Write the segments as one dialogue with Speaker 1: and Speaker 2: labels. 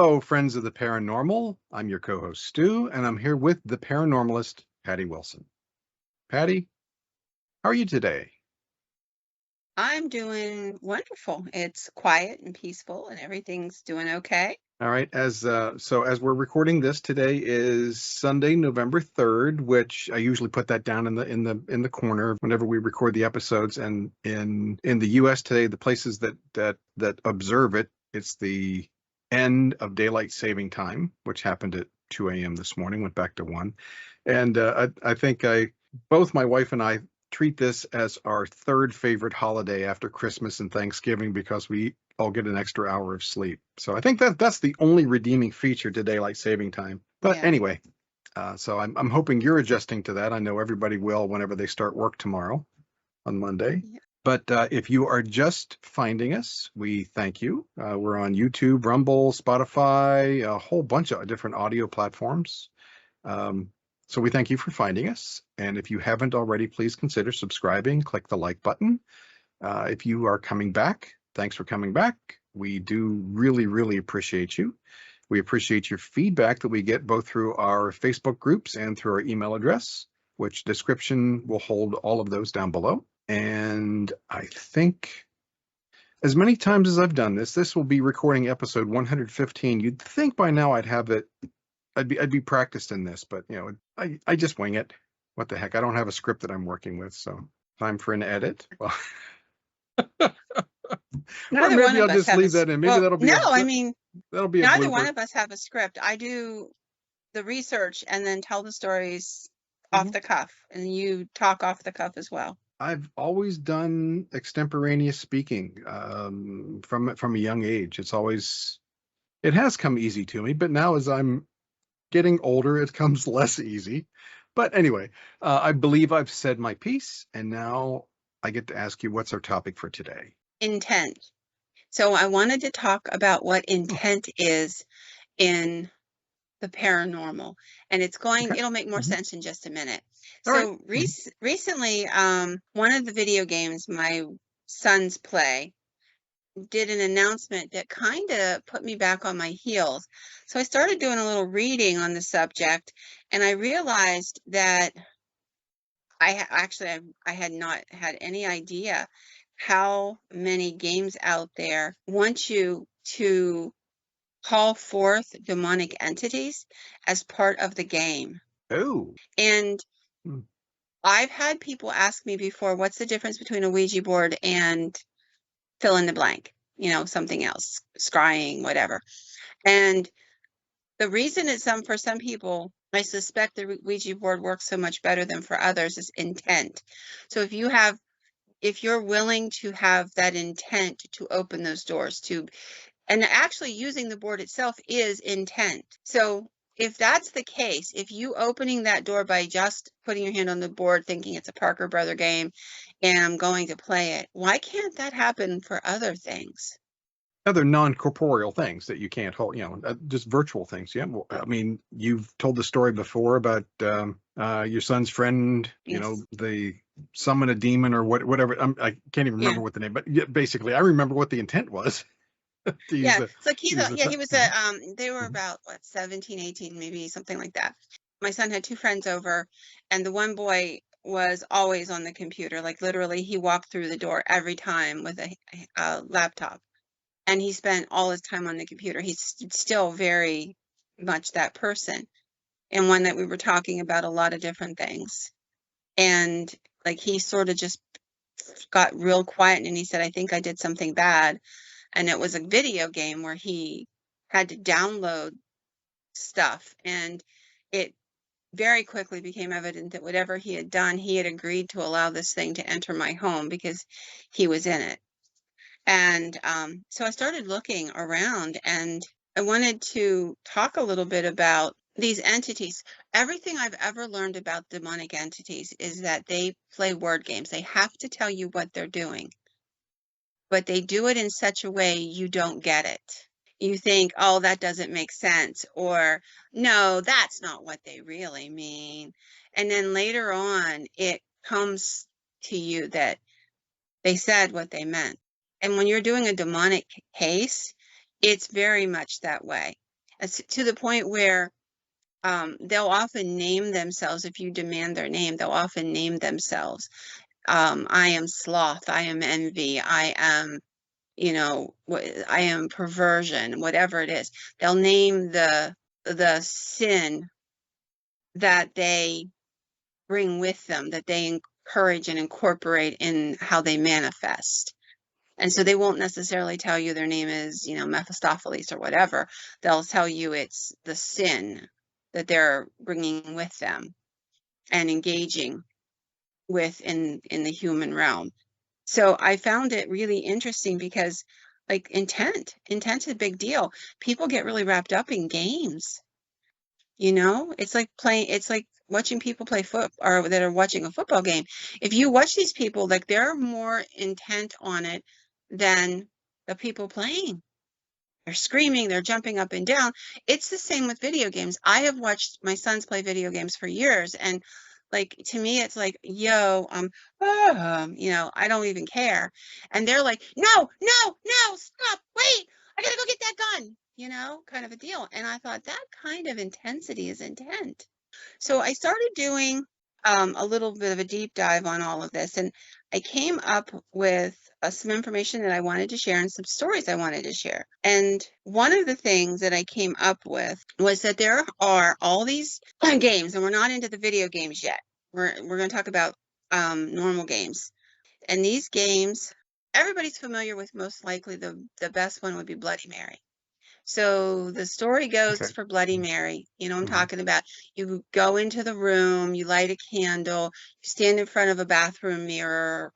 Speaker 1: Hello, friends of the paranormal. I'm your co-host, Stu, and I'm here with the paranormalist, Patty Wilson. Patty, how are you today?
Speaker 2: I'm doing wonderful. It's quiet and peaceful and everything's doing okay.
Speaker 1: All right, as we're recording this, today is Sunday, November 3rd, which I usually put that down in the corner whenever we record the episodes. And in the US today, the places that observe it, it's the end of daylight saving time, which happened at 2 a.m. this morning, went back to 1. And I think both my wife and I treat this as our third favorite holiday after Christmas and Thanksgiving because we all get an extra hour of sleep. So I think that's the only redeeming feature to daylight saving time. But
Speaker 2: Yeah.
Speaker 1: anyway, so I'm hoping you're adjusting to that. I know everybody will whenever they start work tomorrow on Monday.
Speaker 2: Yeah.
Speaker 1: But if you are just finding us, we thank you. We're on YouTube, Rumble, Spotify, a whole bunch of different audio platforms. So we thank you for finding us. And if you haven't already, please consider subscribing, click the like button. If you are coming back, thanks for coming back. We do really, really appreciate you. We appreciate your feedback that we get both through our Facebook groups and through our email address, which description will hold all of those down below. And I think as many times as I've done this, this will be recording episode 115. You'd think by now I'd have it. I'd be practiced in this, but I just wing it. What the heck? I don't have a script that I'm working with, so time for an edit. Well, or
Speaker 2: Neither one
Speaker 1: maybe I'll
Speaker 2: of us
Speaker 1: just
Speaker 2: have
Speaker 1: leave that in. Maybe
Speaker 2: well, no, I mean,
Speaker 1: that'll be a
Speaker 2: neither one
Speaker 1: blooper.
Speaker 2: of us have a script. I do the research and then tell the stories off
Speaker 1: Mhm.
Speaker 2: the cuff, and you talk off the cuff as well.
Speaker 1: I've always done extemporaneous speaking from a young age. It has come easy to me, but now as I'm getting older, it comes less easy. But anyway, I believe I've said my piece, and now I get to ask you, what's our topic for today?
Speaker 2: Intent. So I wanted to talk about what
Speaker 1: Oh,
Speaker 2: intent is in the paranormal, and
Speaker 1: okay.
Speaker 2: it'll make more
Speaker 1: Mhm.
Speaker 2: sense in just a minute.
Speaker 1: All right.
Speaker 2: So recently, one of the video games my sons play did an announcement that kind of put me back on my heels. So I started doing a little reading on the subject, and I realized that I had not had any idea how many games out there want you to call forth demonic entities as part of the game.
Speaker 1: Oh.
Speaker 2: And
Speaker 1: Hmm.
Speaker 2: I've had people ask me before, what's the difference between a Ouija board and fill in the blank, something else, scrying, whatever. And the reason for some people, I suspect the Ouija board works so much better than for others is intent. So if you're willing to have that intent to open those doors and actually using the board itself is intent. So if that's the case, if you opening that door by just putting your hand on the board thinking it's a Parker Brother game and I'm going to play it, why can't that happen for other things?
Speaker 1: Other non-corporeal things that you can't hold, just virtual things. Yeah. Well, I mean, you've told the story before about your son's friend,
Speaker 2: Yes.
Speaker 1: they summon a demon or whatever. I can't even
Speaker 2: Yeah.
Speaker 1: remember what the name, but yeah, basically, I remember what the intent was to use
Speaker 2: Yeah.
Speaker 1: the
Speaker 2: It's like
Speaker 1: use the
Speaker 2: he
Speaker 1: term.
Speaker 2: was
Speaker 1: Mhm.
Speaker 2: they were
Speaker 1: Mhm.
Speaker 2: about what, 17, 18, maybe something like that. My son had two friends over, and the one boy was always on the computer. Like literally he walked through the door every time with a laptop. And he spent all his time on the computer. He's still very much that person, and one that we were talking about a lot of different things. And like he sort of just got real quiet and he said, I think I did something bad. And it was a video game where he had to download stuff. And it very quickly became evident that whatever he had done, he had agreed to allow this thing to enter my home because he was in it. And so I started looking around and I wanted to talk a little bit about these entities. Everything I've ever learned about demonic entities is that they play word games. They have to tell you what they're doing, but they do it in such a way you don't get it. You think, oh, that doesn't make sense, or no, that's not what they really mean. And then later on, it comes to you that they said what they meant. And when you're doing a demonic case, it's very much that way. to the point where they'll often name themselves. If you demand their name, they'll often name themselves. I am sloth, I am envy, I am, you know, I am perversion, whatever it is. They'll name the sin that they bring with them, that they encourage and incorporate in how they manifest. And so they won't necessarily tell you their name is, you know, Mephistopheles or whatever. They'll tell you it's the sin that they're bringing with them and engaging with in the human realm. So I found it really interesting because, like, intent is a big deal. People get really wrapped up in games. You know, it's like watching people play or that are watching a football game. If you watch these people, like, they're more intent on it than the people playing. They're screaming, they're jumping up and down. It's the same with video games. I have watched my sons play video games for years, and, like, to me, it's like, yo, you know, I don't even care. And they're like, no, no, no, stop, wait, I gotta go get that gun, you know, kind of a deal. And I thought that kind of intensity is intent. So I started doing a little bit of a deep dive on all of this, and I came up with some information that I wanted to share and some stories I wanted to share. And one of the things that I came up with was that there are all these games, and we're not into the video games yet. We're going to talk about normal games. And these games, everybody's familiar with. Most likely the best one would be Bloody Mary. So the story goes for Bloody Mary, you know what I'm talking about. You go into the room, you light a candle, you stand in front of a bathroom mirror,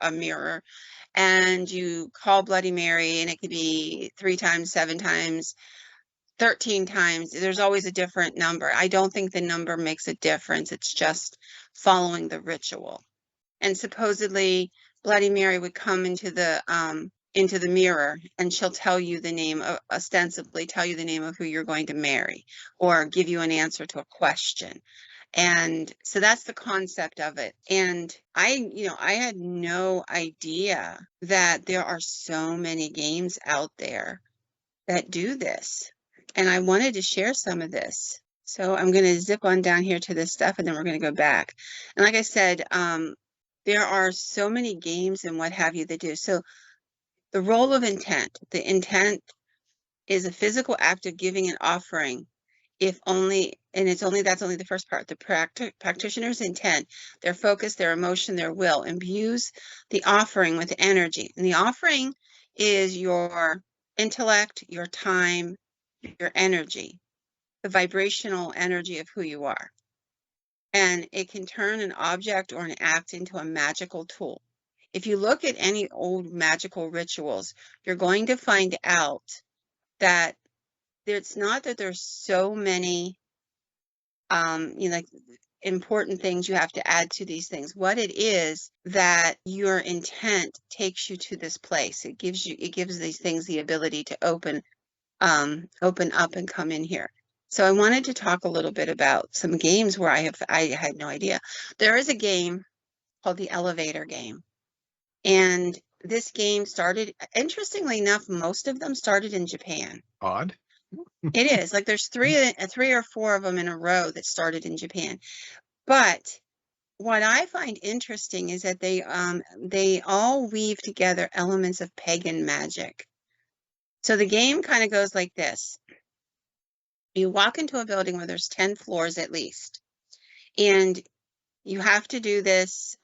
Speaker 2: and you call Bloody Mary, and it could be 3 times, 7 times, 13 times. There's always a different number. I don't think the number makes a difference. It's just following the ritual. And supposedly Bloody Mary would come into the mirror, and she'll tell you the name, ostensibly tell you the name of who you're going to marry, or give you an answer to a question. And so that's the concept of it. And I had no idea that there are so many games out there that do this. And I wanted to share some of this. So I'm going to zip on down here to this stuff, and then we're going to go back. And like I said, there are so many games and what have you that do. So the role of intent. The intent is a physical act of giving an offering, that's only the first part. The practitioner's intent, their focus, their emotion, their will, imbues the offering with energy. And the offering is your intellect, your time, your energy, the vibrational energy of who you are. And it can turn an object or an act into a magical tool. If you look at any old magical rituals, you're going to find out that it's not that there's so many, like, important things you have to add to these things. What it is that your intent takes you to this place. It gives these things the ability to open up and come in here. So I wanted to talk a little bit about some games where I had no idea. There is a game called the elevator game. And this game started, interestingly enough, most of them started in Japan.
Speaker 1: Odd.
Speaker 2: It is. Like, there's three or four of them in a row that started in Japan. But what I find interesting is that they all weave together elements of pagan magic. So the game kind of goes like this. You walk into a building where there's 10 floors at least, and you have to do this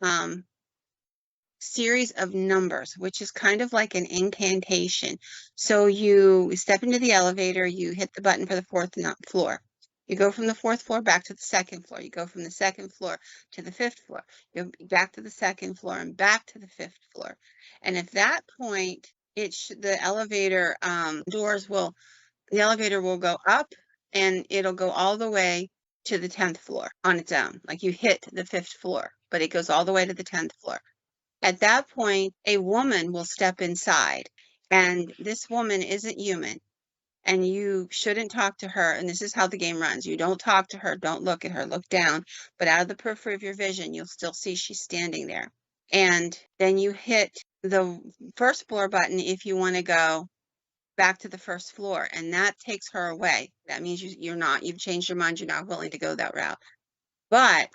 Speaker 2: series of numbers, which is kind of like an incantation. So you step into the elevator, you hit the button for the 4th floor. You go from the 4th floor back to the 2nd floor. You go from the 2nd floor to the 5th floor. You go back to the 2nd floor and back to the 5th floor. And at that point, the elevator the elevator will go up, and it'll go all the way to the 10th floor on its own. Like, you hit the 5th floor, but it goes all the way to the 10th floor. At that point, a woman will step inside, and this woman isn't human, and you shouldn't talk to her. And this is how the game runs. You don't talk to her, don't look at her, look down, but out of the periphery of your vision, you'll still see she's standing there. And then you hit the 1st floor button if you want to go back to the first floor, and that takes her away. That means you've changed your mind, you're not willing to go that route. But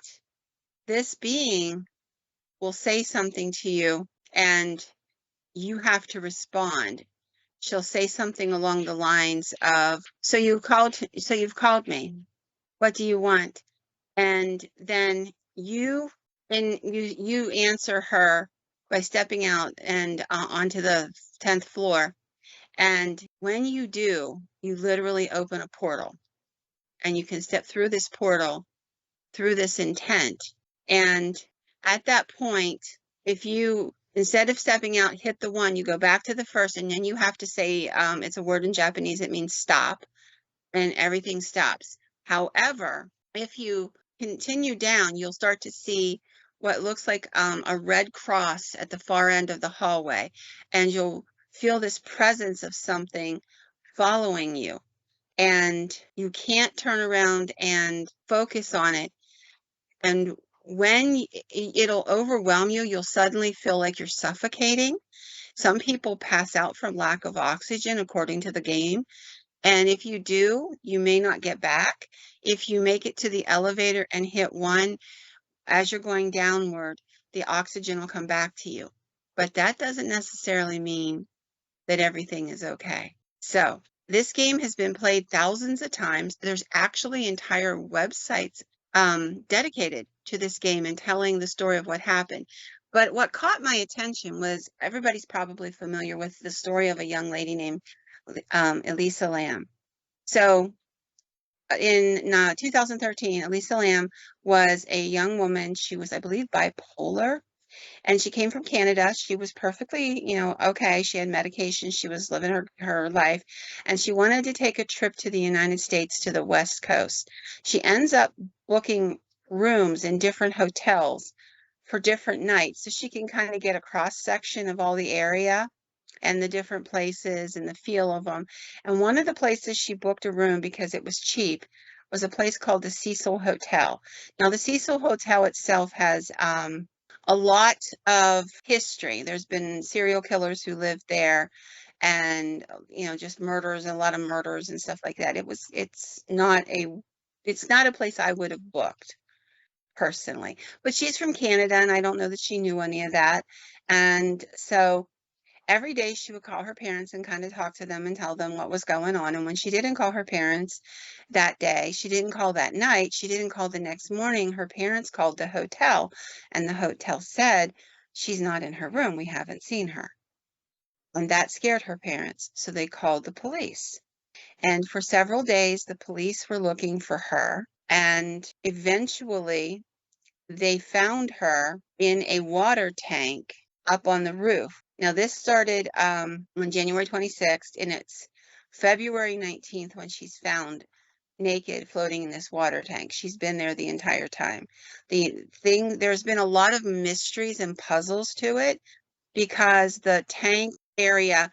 Speaker 2: this being will say something to you and you have to respond. She'll say something along the lines of, so you've called me. What do you want? And then you answer her by stepping out and onto the 10th floor. And when you do, you literally open a portal and you can step through this portal, through this intent. And at that point, if you, instead of stepping out, hit the one, you go back to the first, and then you have to say, it's a word in Japanese, it means stop, and everything stops. However, if you continue down, you'll start to see what looks like a red cross at the far end of the hallway, and you'll feel this presence of something following you, and you can't turn around and focus on it. And when it'll overwhelm you, you'll suddenly feel like you're suffocating. Some people pass out from lack of oxygen, according to the game. And if you do, you may not get back. If you make it to the elevator and hit one, as you're going downward, the oxygen will come back to you. But that doesn't necessarily mean that everything is okay. So this game has been played thousands of times. There's actually entire websites dedicated to this game and telling the story of what happened. But what caught my attention was, everybody's probably familiar with the story of a young lady named Elisa Lam. So in 2013, Elisa Lam was a young woman. She was, I believe, bipolar. And she came from Canada. She was perfectly, okay. She had medication. She was living her life. And she wanted to take a trip to the United States, to the West Coast. She ends up booking rooms in different hotels for different nights, so she can kind of get a cross section of all the area and the different places and the feel of them. And one of the places she booked a room because it was cheap was a place called the Cecil Hotel. Now, the Cecil Hotel itself has a lot of history. There's been serial killers who lived there, and just murders, and a lot of murders and stuff like that. It's not a place I would have booked personally. But she's from Canada, and I don't know that she knew any of that. And so every day she would call her parents and kind of talk to them and tell them what was going on. And when she didn't call her parents that day, she didn't call that night, she didn't call the next morning, her parents called the hotel, and the hotel said, she's not in her room, we haven't seen her. And that scared her parents, so they called the police. And for several days, the police were looking for her, and eventually they found her in a water tank up on the roof. Now, this started on January 26th, and it's February 19th when she's found naked floating in this water tank. She's been there the entire time. There's been a lot of mysteries and puzzles to it, because the tank area,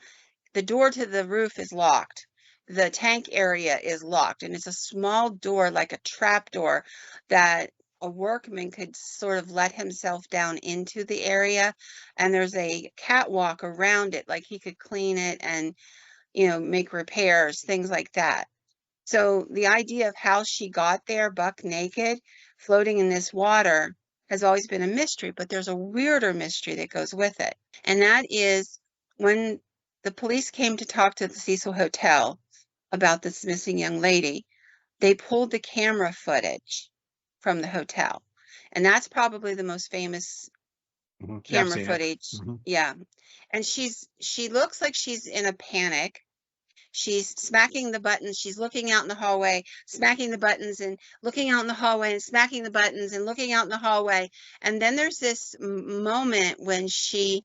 Speaker 2: the door to the roof is locked. The tank area is locked, and it's a small door, like a trap door, that a workman could sort of let himself down into the area, and there's a catwalk around it, like he could clean it and make repairs, things like that. So the idea of how she got there buck naked, floating in this water, has always been a mystery. But there's a weirder mystery that goes with it, and that is, when the police came to talk to the Cecil Hotel about this missing young lady, they pulled the camera footage from the hotel. And that's probably the most famous camera footage. Yeah. And she looks like she's in a panic. She's smacking the buttons. She's looking out in the hallway, smacking the buttons, and looking out in the hallway, and smacking the buttons, and looking out in the hallway. And then there's this moment when she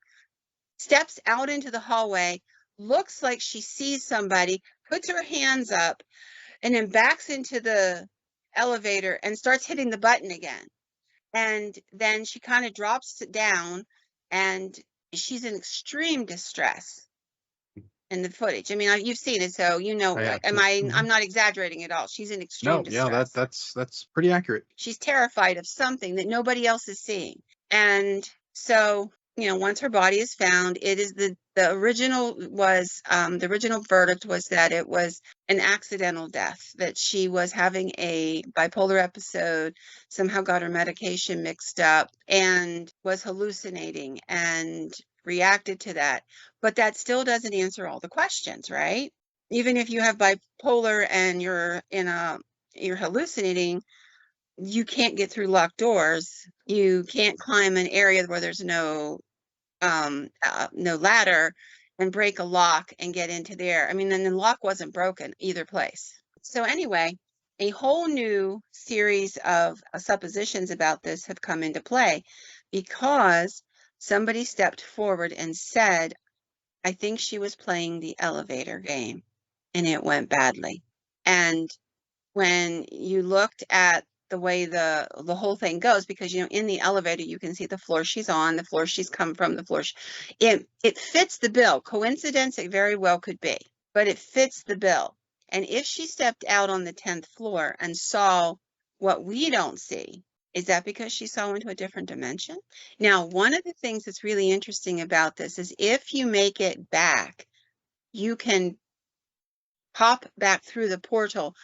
Speaker 2: steps out into the hallway, looks like she sees somebody, puts her hands up, and then backs into the elevator and starts hitting the button again. And then she kind of drops it down, and she's in extreme distress in the footage. I mean, you've seen it, so I'm not exaggerating at all. She's in extreme distress.
Speaker 1: Yeah, that's pretty accurate.
Speaker 2: She's terrified of something that nobody else is seeing. And so once her body is found, it is the original was, the original verdict was that it was an accidental death, that she was having a bipolar episode, somehow got her medication mixed up and was hallucinating and reacted to that. But that still doesn't answer all the questions, right? Even if you have bipolar and you're hallucinating, you can't get through locked doors. You can't climb an area where there's no ladder and break a lock and get into there. I mean, then the lock wasn't broken either place. So anyway, a whole new series of suppositions about this have come into play because somebody stepped forward and said, I think she was playing the elevator game and it went badly. And when you looked at the way the whole thing goes, because in the elevator you can see the floor she's on, the floor she's come from, the floor it fits the bill. Coincidence, it very well could be, but it fits the bill. And if she stepped out on the 10th floor and saw what we don't see, is that because she saw into a different dimension? Now, one of the things that's really interesting about this is if you make it back, you can pop back through the portal,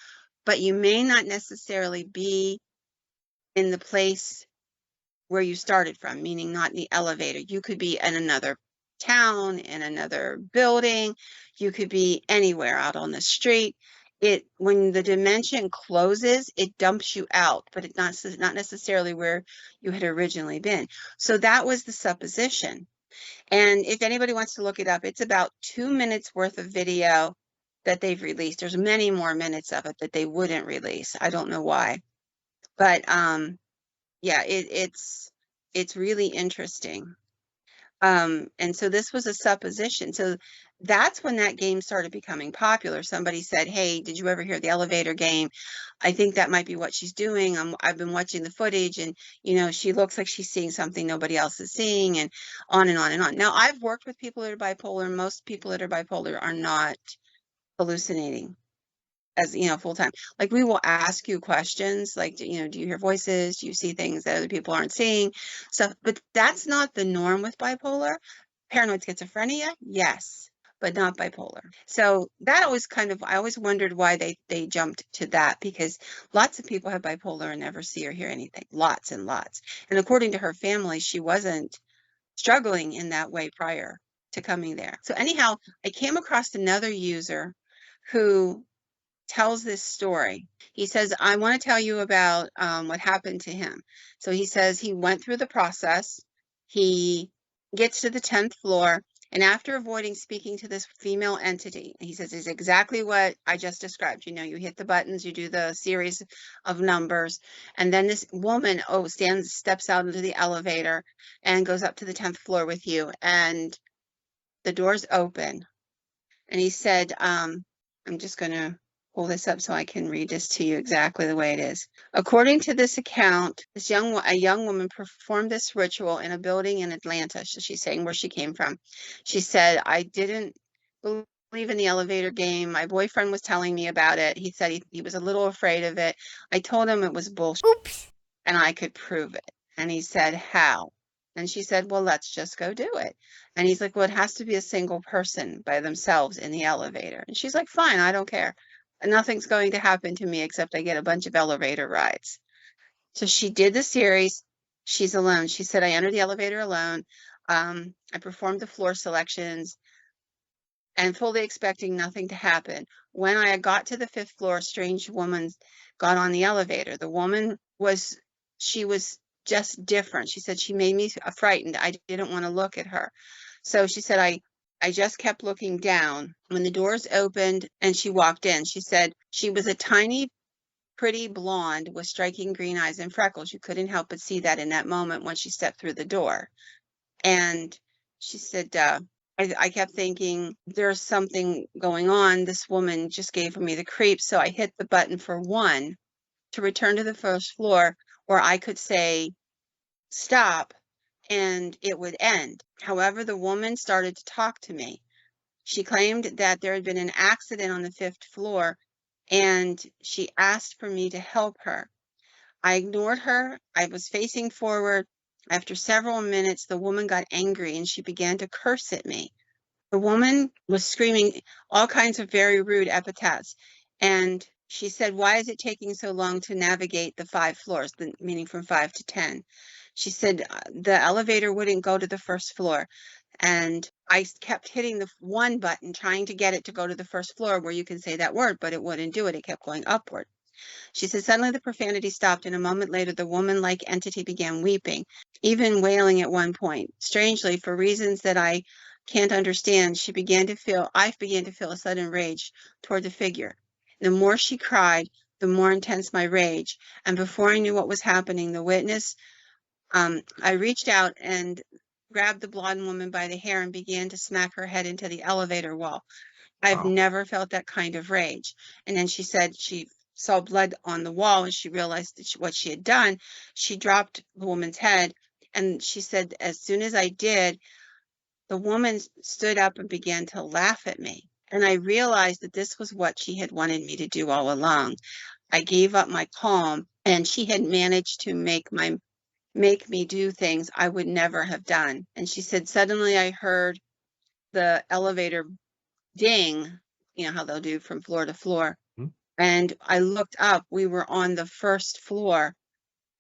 Speaker 2: but you may not necessarily be in the place where you started from, meaning not in the elevator. You could be in another town, in another building. You could be anywhere out on the street. When the dimension closes, it dumps you out, but it's not necessarily where you had originally been. So that was the supposition. And if anybody wants to look it up, it's about 2 minutes worth of video that they've released. There's many more minutes of it that they wouldn't release. I don't know why. But yeah, it's really interesting. And so this was a supposition. So that's when that game started becoming popular. Somebody said, hey, did you ever hear the elevator game? I think that might be what she's doing. I've been watching the footage and, she looks like she's seeing something nobody else is seeing, and on and on and on. Now, I've worked with people that are bipolar. Most people that are bipolar are not hallucinating as full time. Like, we will ask you questions like, do you hear voices? Do you see things that other people aren't seeing? Stuff, but that's not the norm with bipolar. Paranoid schizophrenia, yes, but not bipolar. So that always I always wondered why they jumped to that, because lots of people have bipolar and never see or hear anything. Lots and lots. And according to her family, she wasn't struggling in that way prior to coming there. So anyhow, I came across another user who tells this story. He says, I want to tell you about what happened to him. So he says he went through the process. He gets to the 10th floor, and after avoiding speaking to this female entity, he says it's exactly what I just described. You hit the buttons, you do the series of numbers, and then this woman steps out into the elevator and goes up to the 10th floor with you, and the doors open. And he said, I'm just going to pull this up so I can read this to you exactly the way it is. According to this account, a young woman performed this ritual in a building in Atlanta. So she's saying where she came from. She said, I didn't believe in the elevator game. My boyfriend was telling me about it. He said he was a little afraid of it. I told him it was bullshit. Oops. And I could prove it. And he said, how? And she said, well, let's just go do it. And he's like, well, it has to be a single person by themselves in the elevator. And she's like, fine, I don't care. Nothing's going to happen to me except I get a bunch of elevator rides. So she did the series. She's alone. She said, I entered the elevator alone. I performed the floor selections and fully expecting nothing to happen. When I got to the 5th floor, a strange woman got on the elevator. The woman was just different. She said she made me frightened. I didn't want to look at her. So she said, I just kept looking down. When the doors opened and she walked in, she said she was a tiny, pretty blonde with striking green eyes and freckles. You couldn't help but see that in that moment when she stepped through the door. And she said, I kept thinking, there's something going on. This woman just gave me the creeps. So I hit the button for 1 to return to the 1st floor, where I could say, stop, and it would end. However, the woman started to talk to me. She claimed that there had been an accident on the 5th floor, and she asked for me to help her. I ignored her. I was facing forward, After several minutes, the woman got angry and she began to curse at me. The woman was screaming all kinds of very rude epithets. And she said, "Why is it taking so long to navigate the 5 floors, meaning from 5 to 10?" She said, "The elevator wouldn't go to the first floor." And I kept hitting the one button, trying to get it to go to the first floor where you can say that word, but it wouldn't do it. It kept going upward. She said, "Suddenly the profanity stopped, and a moment later, the woman-like entity began weeping, even wailing at one point. Strangely, for reasons that I can't understand, I began to feel a sudden rage toward the figure. The more she cried, the more intense my rage. And before I knew what was happening, the witness, I reached out and grabbed the blonde woman by the hair and began to smack her head into the elevator wall. I've
Speaker 1: Wow.
Speaker 2: never felt that kind of rage." And then she said she saw blood on the wall and she realized that what she had done. She dropped the woman's head. And she said, "As soon as I did, the woman stood up and began to laugh at me. And I realized that this was what she had wanted me to do all along. I gave up my calm, and she had managed to make me do things I would never have done." And she said, "Suddenly I heard the elevator ding, you know how they'll do from floor to floor.
Speaker 1: Mhm.
Speaker 2: And I looked up, we were on the first floor,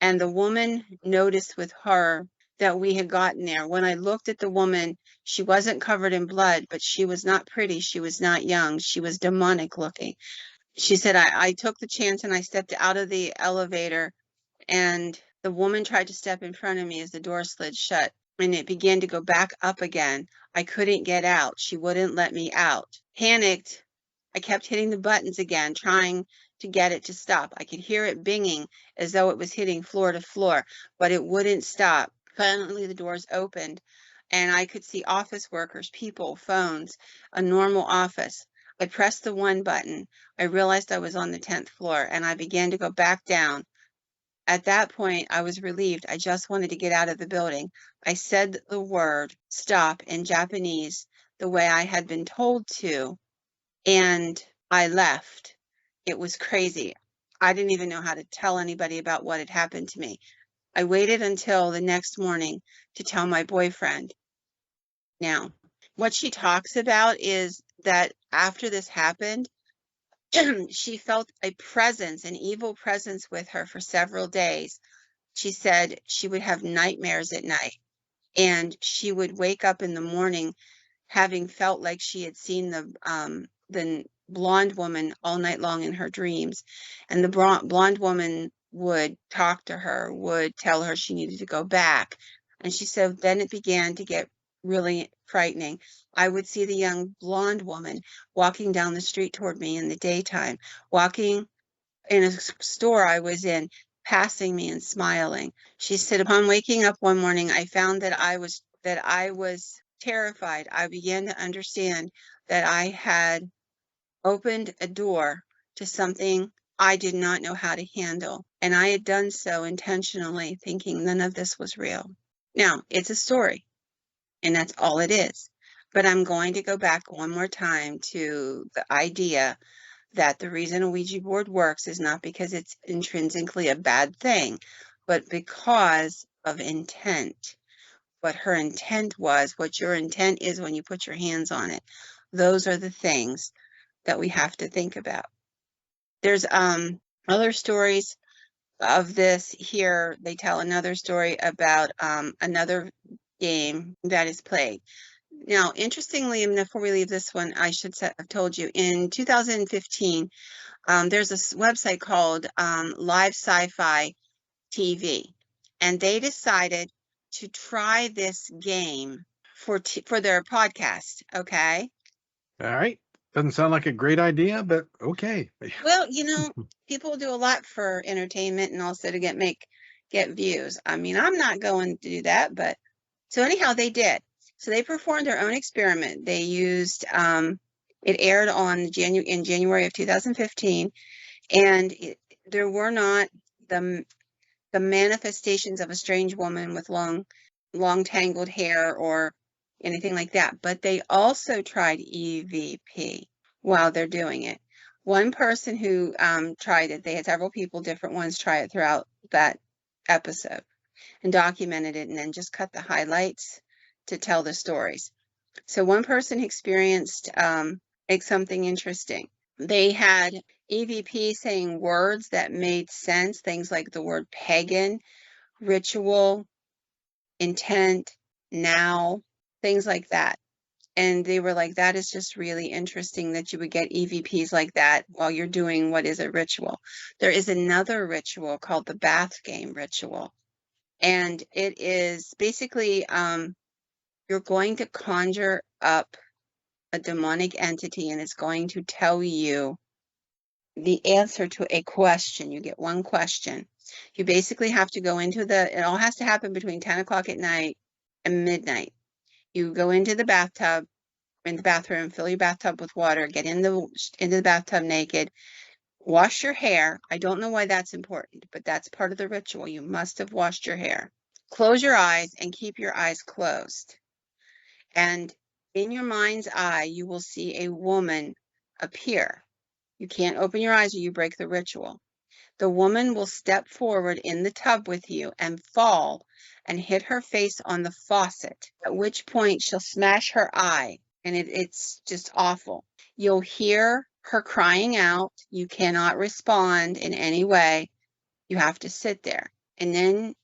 Speaker 2: and the woman noticed with horror that we had gotten there. When I looked at the woman, she wasn't covered in blood, but she was not pretty. She was not young. She was demonic looking. She said, I took the chance and I stepped out of the elevator, and the woman tried to step in front of me as the door slid shut, and it began to go back up again. I couldn't get out. She wouldn't let me out. Panicked, I kept hitting the buttons again, trying to get it to stop. I could hear it binging as though it was hitting floor to floor, but it wouldn't stop. Finally, the doors opened, and I could see office workers, people, phones, a normal office. I pressed the one button. I realized I was on the 10th floor, and I began to go back down. At that point, I was relieved. I just wanted to get out of the building. I said the word stop in Japanese the way I had been told to, and I left. It was crazy. I didn't even know how to tell anybody about what had happened to me. I waited until the next morning to tell my boyfriend. Now, what she talks about is that after this happened, she felt a presence, an evil presence with her for several days. She said she would have nightmares at night, and she would wake up in the morning having felt like she had seen the blonde woman all night long in her dreams. And the blonde woman would talk to her, would tell her she needed to go back. And she said then it began to get really frightening. I would see the young blonde woman walking down the street toward me in the daytime, walking in a store I was in, passing me and smiling. She said, "Upon waking up one morning, I found that I was terrified. I began to understand that I had opened a door to something I did not know how to handle, and I had done so intentionally, thinking none of this was real." Now, it's a story, and that's all it is. But I'm going to go back one more time to the idea that the reason a Ouija board works is not because it's intrinsically a bad thing, but because of intent. What her intent was, what your intent is when you put your hands on it. Those are the things that we have to think about. There's other stories of this here. They tell another story about another game that is played. Now, interestingly, and before we leave this one, I should have told you, in 2015, there's a website called Live Sci-Fi TV, and they decided to try this game for their podcast. Okay.
Speaker 1: All right. Doesn't sound like a great idea, but okay.
Speaker 2: Well, people do a lot for entertainment and also to get views. I mean, I'm not going to do that, but so anyhow, they did. So they performed their own experiment. They used it aired on in January of 2015, and there were not the manifestations of a strange woman with long tangled hair or anything like that. But they also tried EVP while they're doing it. One person who tried it, they had several people, different ones, try it throughout that episode. and documented it and then just cut the highlights to tell the stories. So one person experienced something interesting. They had EVP saying words that made sense, things like the word pagan, ritual, intent, now, things like that. And they were like, that is just really interesting that you would get EVPs like that while you're doing what is a ritual. There is another ritual called the bath game ritual. And it is basically, you're going to conjure up a demonic entity and it's going to tell you the answer to a question. You get one question. You basically have to go into it all has to happen between 10 o'clock at night and midnight. You go into the bathtub, in the bathroom, fill your bathtub with water, get into the bathtub naked, wash your hair. I don't know why that's important, but that's part of the ritual. You must have washed your hair. Close your eyes and keep your eyes closed. And in your mind's eye, you will see a woman appear. You can't open your eyes or you break the ritual. The woman will step forward in the tub with you and fall and hit her face on the faucet, at which point she'll smash her eye, and it's just awful. You'll hear her crying out. You cannot respond in any way. You have to sit there. And then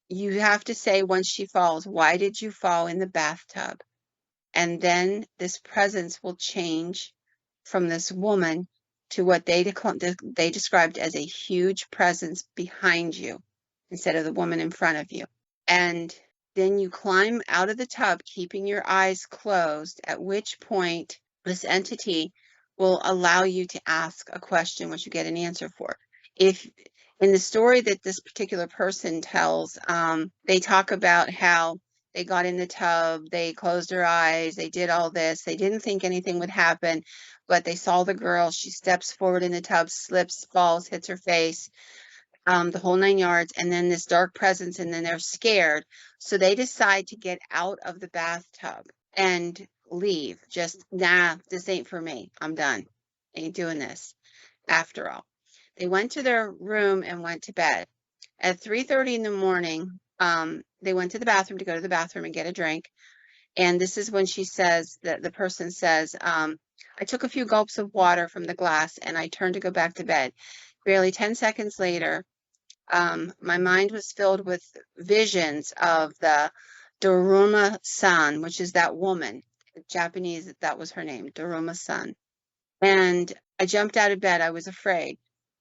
Speaker 2: you have to say, once she falls, why did you fall in the bathtub? And then this presence will change from this woman to what they described as a huge presence behind you instead of the woman in front of you. And then you climb out of the tub, keeping your eyes closed, at which point this entity will allow you to ask a question, which you get an answer for. If in the story that this particular person tells, they talk about how they got in the tub, they closed their eyes, they did all this. They didn't think anything would happen, but they saw the girl. She steps forward in the tub, slips, falls, hits her face, the whole 9 yards, and then this dark presence, and then they're scared. So they decide to get out of the bathtub and leave. Just, nah, this ain't for me. I'm done. Ain't doing this after all. They went to their room and went to bed. At 3:30 in the morning, they went to the bathroom to go to the bathroom and get a drink. And this is when she says, that the person says, I took a few gulps of water from the glass and I turned to go back to bed. Barely 10 seconds later, my mind was filled with visions of the Daruma-san, which is that woman. Japanese, that was her name, Daruma-san. And I jumped out of bed. I was afraid.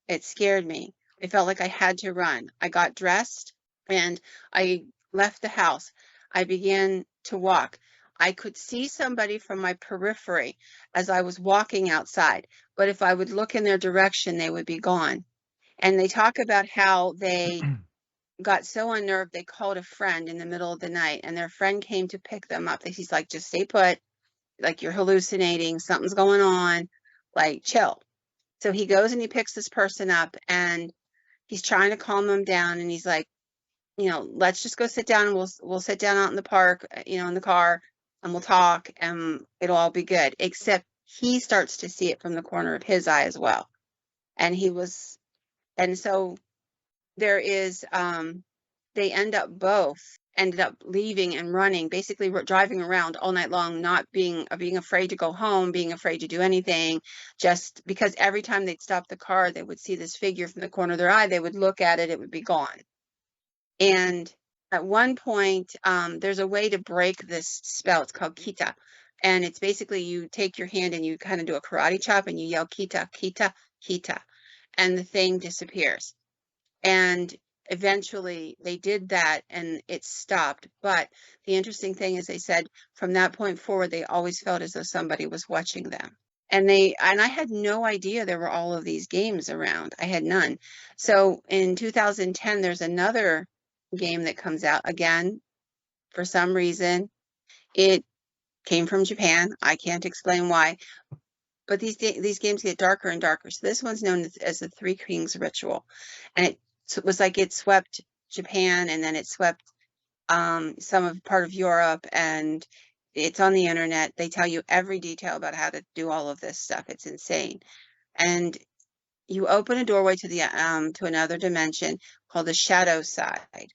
Speaker 2: It scared me. I felt like I had to run. I got dressed and I left the house. I began to walk. I could see somebody from my periphery as I was walking outside, but if I would look in their direction, they would be gone. And they talk about how they got so unnerved, they called a friend in the middle of the night, and their friend came to pick them up. He's like, just stay put, like you're hallucinating, something's going on, like chill. So he goes and he picks this person up and he's trying to calm them down. And he's like, let's just go sit down and we'll sit down out in the park, in the car, and we'll talk and it'll all be good. Except he starts to see it from the corner of his eye as well. And so there is, they ended up leaving and running, basically driving around all night long, not being afraid to go home, being afraid to do anything, just because every time they'd stop the car, they would see this figure from the corner of their eye. They would look at it, it would be gone. And at one point, there's a way to break this spell. It's called kita. And it's basically you take your hand and you kind of do a karate chop and you yell kita, kita, kita, and the thing disappears. And eventually they did that and it stopped. But the interesting thing is they said from that point forward, they always felt as though somebody was watching them. And I had no idea there were all of these games around. I had none. So in 2010, there's another game that comes out again. For some reason, it came from Japan. I can't explain why. But these games get darker and darker. So this one's known as the Three Kings Ritual. And it was like it swept Japan and then it swept part of Europe, and it's on the internet. They tell you every detail about how to do all of this stuff. It's insane. And you open a doorway to the to another dimension called the shadow side.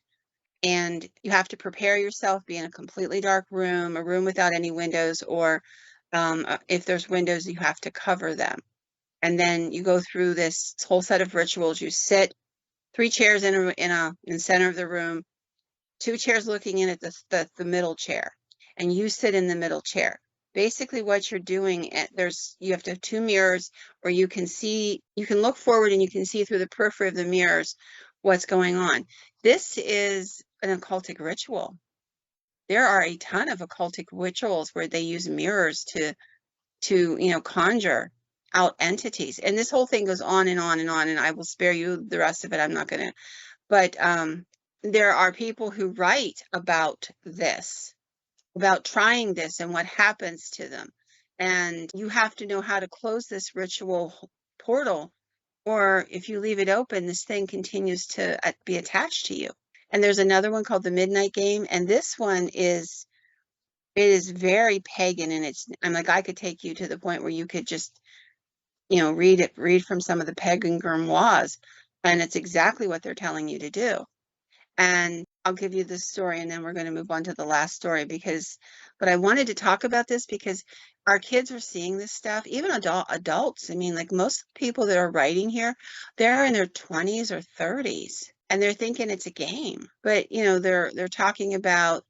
Speaker 2: and you have to prepare yourself, be in a completely dark room, a room without any windows, or if there's windows, you have to cover them. And then you go through this whole set of rituals. You sit 3 chairs in the center of the room, 2 chairs looking in at the middle chair, and you sit in the middle chair. Basically, what you're doing, you have to have 2 mirrors where you can look forward and you can see through the periphery of the mirrors what's going on. This is an occultic ritual. There are a ton of occultic rituals where they use mirrors to conjure out entities. And this whole thing goes on and on and on, and I will spare you the rest of it. I'm not going to. But there are people who write about this, about trying this and what happens to them. And you have to know how to close this ritual portal, or if you leave it open, this thing continues to be attached to you. And there's another one called the Midnight Game, and this one is very pagan, and I'm like, I could take you to the point where you could just read from some of the pagan grimoires, and it's exactly what they're telling you to do. And I'll give you this story, and then we're going to move on to the last story, but I wanted to talk about this because our kids are seeing this stuff, even adults. I mean, like most people that are writing here, they're in their 20s or 30s, and they're thinking it's a game. But, they're talking about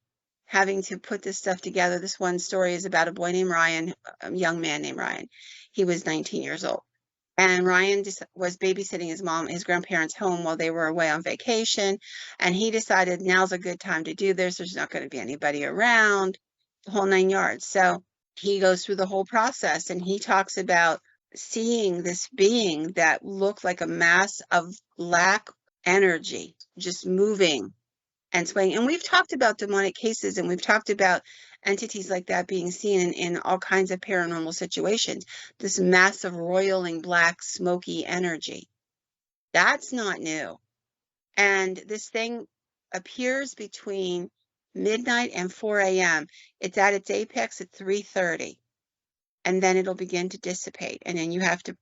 Speaker 2: having to put this stuff together. This one story is about a boy named Ryan, a young man named Ryan. He was 19 years old. And Ryan was babysitting his grandparents' home while they were away on vacation. And he decided now's a good time to do this. There's not going to be anybody around, the whole 9 yards. So he goes through the whole process, and he talks about seeing this being that looked like a mass of black energy just moving and swaying. And we've talked about demonic cases, and we've talked about entities like that being seen in all kinds of paranormal situations. This massive roiling black smoky energy. That's not new. And this thing appears between midnight and 4 a.m. It's at its apex at 3:30. And then it'll begin to dissipate. And then you have to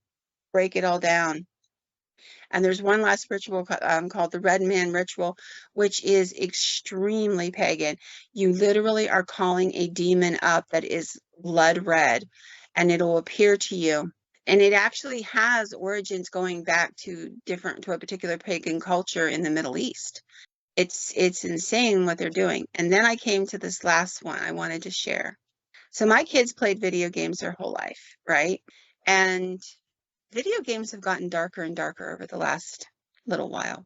Speaker 2: break it all down. And there's one last ritual called the Red Man Ritual, which is extremely pagan. You literally are calling a demon up that is blood red, and it'll appear to you. And it actually has origins going back to a particular pagan culture in the Middle East. It's insane what they're doing. And then I came to this last one I wanted to share. So my kids played video games their whole life, right? And video games have gotten darker and darker over the last little while.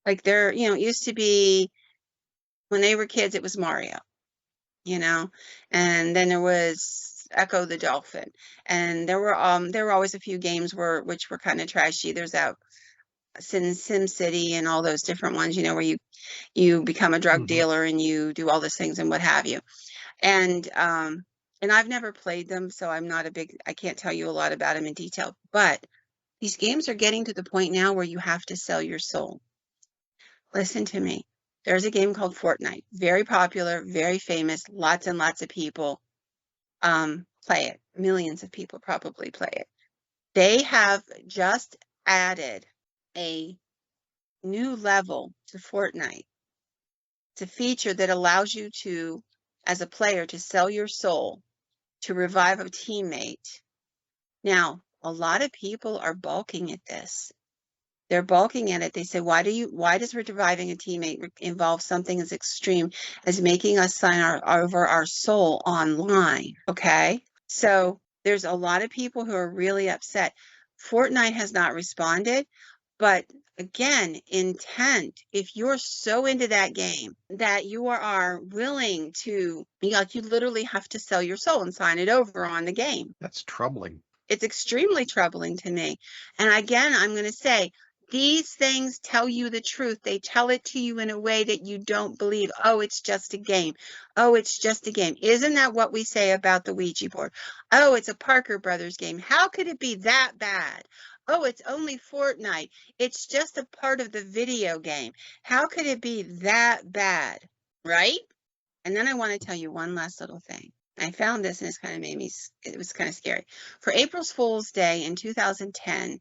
Speaker 2: Like it used to be when they were kids, it was Mario, and then there was Echo the Dolphin, and there were always a few games which were kind of trashy. There's that Sim City and all those different ones, where you become a drug dealer and you do all those things and what have you. And I've never played them, so I can't tell you a lot about them in detail, but these games are getting to the point now where you have to sell your soul. Listen to me. There's a game called Fortnite. Very popular, very famous. Lots and lots of people play it. Millions of people probably play it. They have just added a new level to Fortnite. It's a feature that allows you to, as a player, to sell your soul to revive a teammate. Now, a lot of people are balking at this. They're balking at it. They say, why does reviving a teammate involve something as extreme as making us sign over our soul online? Okay. So there's a lot of people who are really upset. Fortnite has not responded, but again, intent, if you're so into that game that you are willing to, you literally have to sell your soul and sign it over on the game.
Speaker 1: That's troubling.
Speaker 2: It's extremely troubling to me. And again, I'm going to say, these things tell you the truth. They tell it to you in a way that you don't believe. Oh, it's just a game. Oh, it's just a game. Isn't that what we say about the Ouija board? Oh, it's a Parker Brothers game. How could it be that bad? Oh, it's only Fortnite. It's just a part of the video game. How could it be that bad? Right? And then I want to tell you one last little thing. I found this and it was kind of scary. For April's Fool's Day in 2010,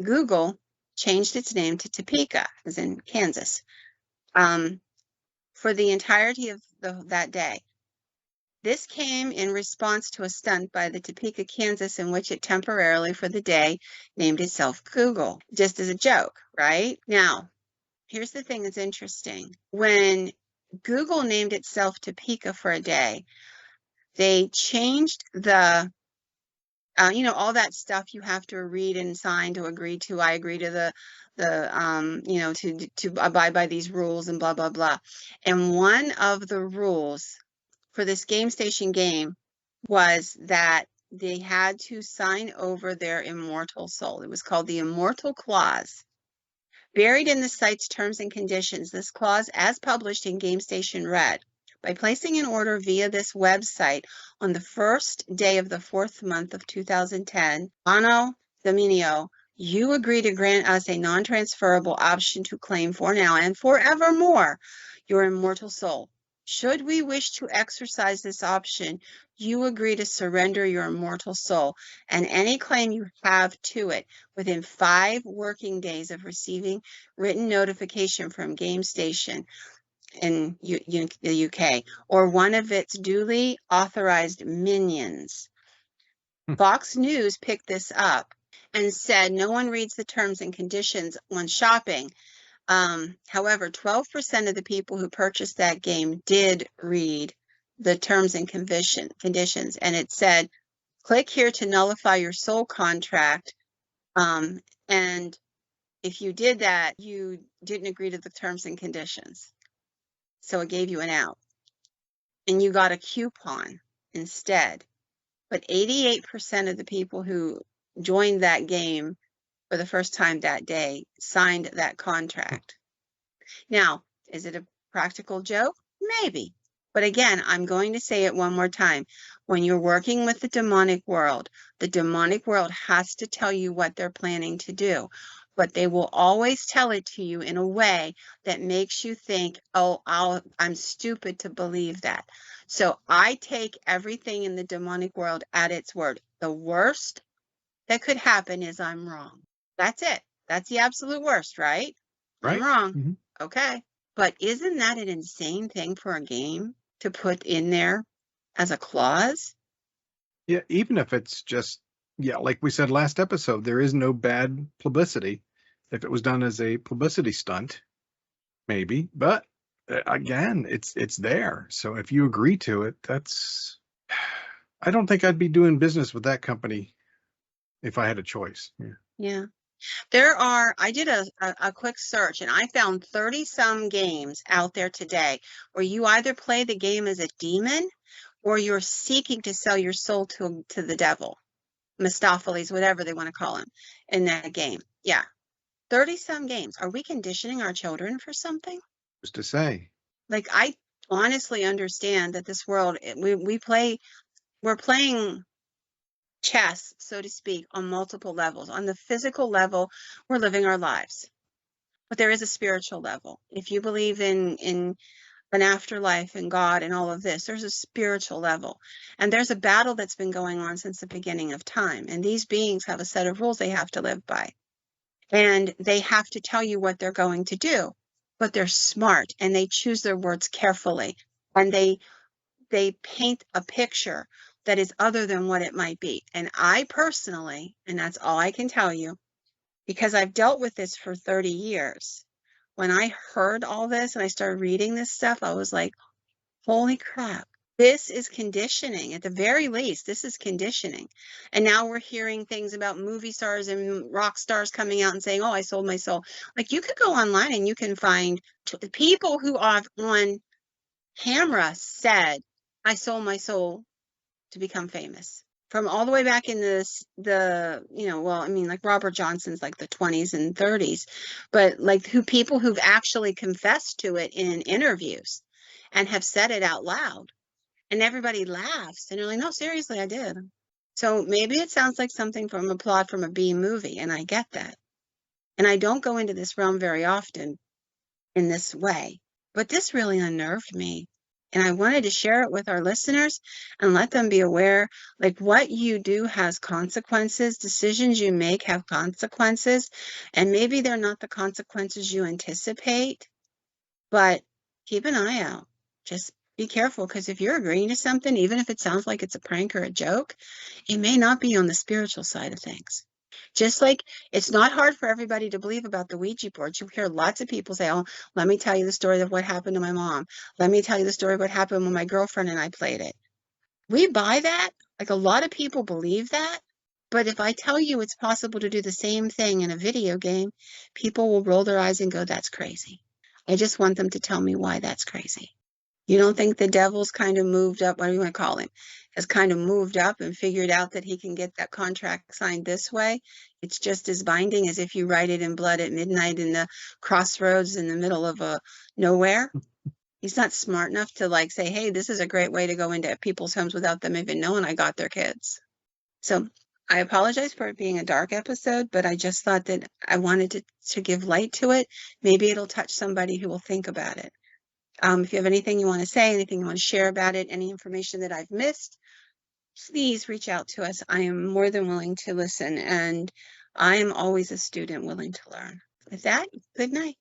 Speaker 2: Google changed its name to Topeka, as in Kansas. for the entirety of that day. This came in response to a stunt by the Topeka, Kansas, in which it temporarily for the day named itself Google, just as a joke, right? Now, here's the thing that's interesting. When Google named itself Topeka for a day, they changed the all that stuff you have to read and sign to agree to. I agree to to abide by these rules and blah, blah, blah. And one of the rules for this Game Station game was that they had to sign over their immortal soul. It was called the Immortal Clause. Buried in the site's terms and conditions, this clause, as published in Game Station, read, by placing an order via this website on the first day of the fourth month of 2010, Anno Dominio, you agree to grant us a non-transferable option to claim for now and forevermore your immortal soul. Should we wish to exercise this option, you agree to surrender your immortal soul and any claim you have to it within 5 working days of receiving written notification from Game Station in the UK or one of its duly authorized minions. Fox News picked this up and said no one reads the terms and conditions when shopping. However, 12% of the people who purchased that game did read the terms and conditions, and it said, click here to nullify your soul contract. And if you did that, you didn't agree to the terms and conditions. So it gave you an out. And you got a coupon instead. But 88% of the people who joined that game for the first time that day signed that contract. Now, is it a practical joke? Maybe. But again, I'm going to say it one more time. When you're working with the demonic world has to tell you what they're planning to do. But they will always tell it to you in a way that makes you think, oh, I'm stupid to believe that. So I take everything in the demonic world at its word. The worst that could happen is I'm wrong. That's it. That's the absolute worst, right?
Speaker 1: Right.
Speaker 2: I'm wrong.
Speaker 1: Mm-hmm.
Speaker 2: Okay. But isn't that an insane thing for a game to put in there as a clause?
Speaker 1: Yeah, even if it's just, like we said last episode, there is no bad publicity. If it was done as a publicity stunt, maybe. But again, it's there. So if you agree to it, I don't think I'd be doing business with that company if I had a choice.
Speaker 2: Yeah. I did a quick search and I found 30 some games out there today where you either play the game as a demon or you're seeking to sell your soul to the devil, Mephistopheles, whatever they want to call him in that game. Yeah. 30 some games. Are we conditioning our children for something?
Speaker 1: Just to say.
Speaker 2: Like, I honestly understand that this world, we're playing chess, so to speak, on multiple levels. On the physical level, we're living our lives. But there is a spiritual level. If you believe in an afterlife and God and all of this, there's a spiritual level. And there's a battle that's been going on since the beginning of time. And these beings have a set of rules they have to live by. And they have to tell you what they're going to do. But they're smart and they choose their words carefully. And they paint a picture that is other than what it might be. And I personally, and that's all I can tell you, because I've dealt with this for 30 years, when I heard all this and I started reading this stuff, I was like, holy crap, this is conditioning. At the very least, this is conditioning. And now we're hearing things about movie stars and rock stars coming out and saying, oh, I sold my soul. Like, you could go online and you can find people who are on camera said, I sold my soul to become famous. From all the way back in like Robert Johnson's like the 20s and 30s, but like people who've actually confessed to it in interviews and have said it out loud. And everybody laughs and they're like, no, seriously, I did. So maybe it sounds like something from a plot from a B movie, and I get that. And I don't go into this realm very often in this way, but this really unnerved me. And I wanted to share it with our listeners and let them be aware, like, what you do has consequences. Decisions you make have consequences. And maybe they're not the consequences you anticipate, But keep an eye out. Just be careful, because if you're agreeing to something, even if it sounds like it's a prank or a joke, it may not be on the spiritual side of things. Just like it's not hard for everybody to believe about the Ouija board. You hear lots of people say, oh, let me tell you the story of what happened to my mom. Let me tell you the story of what happened when my girlfriend and I played it. We buy that. Like, a lot of people believe that. But if I tell you it's possible to do the same thing in a video game, people will roll their eyes and go, that's crazy. I just want them to tell me why that's crazy. You don't think the devil's kind of moved up, what do you want to call him, has kind of moved up and figured out that he can get that contract signed this way? It's just as binding as if you write it in blood at midnight in the crossroads in the middle of a nowhere. He's not smart enough to like say, hey, this is a great way to go into people's homes without them even knowing I got their kids. So I apologize for it being a dark episode, but I just thought that I wanted to give light to it. Maybe it'll touch somebody who will think about it. If you have anything you want to say, anything you want to share about it, any information that I've missed, please reach out to us. I am more than willing to listen, and I am always a student willing to learn. With that, good night.